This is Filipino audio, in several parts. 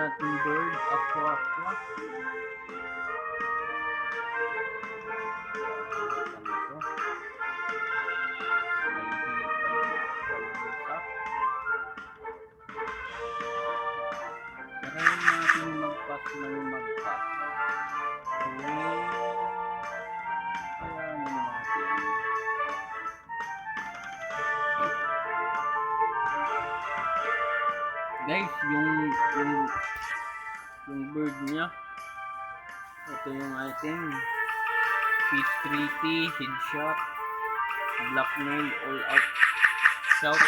nating bird, aqua. Try natin magpas ng magpas. Kaya natin. Guys, yung bird niya, ito yung item. Fish 3T, headshot, blackmail, all out shout.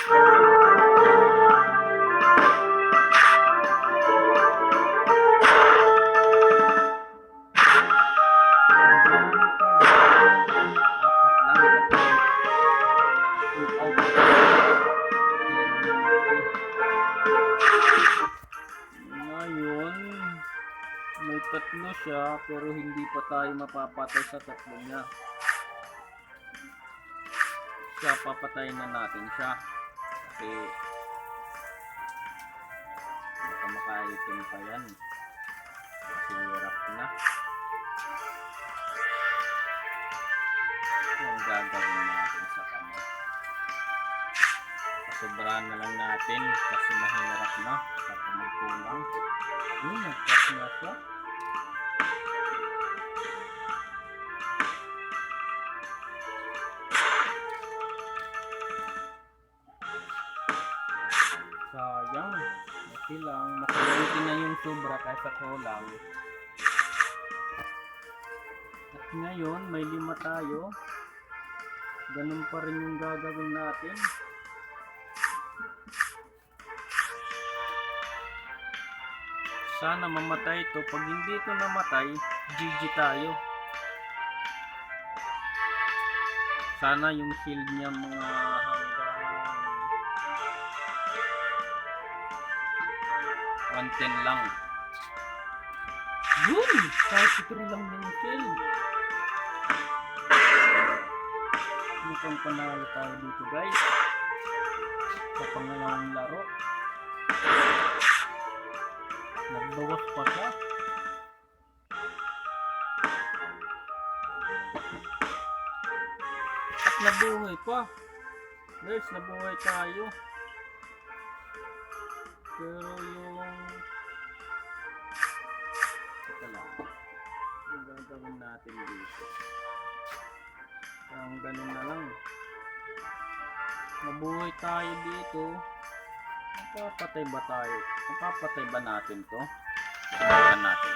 May tatlo siya pero hindi pa tayo mapapatay sa tatlo niya. Siya, papatayin na natin siya kasi baka makaitim pa yan kasi hirap na. Ang gagawin natin sa kanya, sobrahan na lang natin kasi mahirap na sa magkulang. Nagpas na siya. Sayang, okay lang, makulitin na yung sobra kaysa kulang. At ngayon may 5 tayo, ganun pa rin yung gagawin natin. Sana mamatay ito. Pag hindi ito namatay, GG tayo. Sana yung shield niya mga hanggang 110 lang. Yun! 33 lang yung shield. Mukhang panalo tayo dito guys sa pangalawang laro. Nagbawas pa siya. At nabuhay pa. Guys, nabuhay tayo. Pero yung ito lang yung gagawin natin dito. Ang ganun na lang. Nabuhay tayo dito. Mapapatay ba tayo? Mapapatay ba natin to? Subukan natin.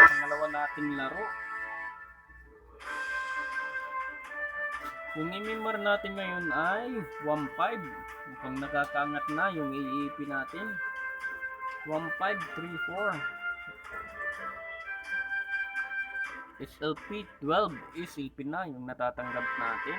Pangalawa nating laro. Yung imimar natin ngayon ay 1.5. Mukhang nakakaangat na yung AAP natin. 1534 SLP 12 is LP na yung natatanggap natin.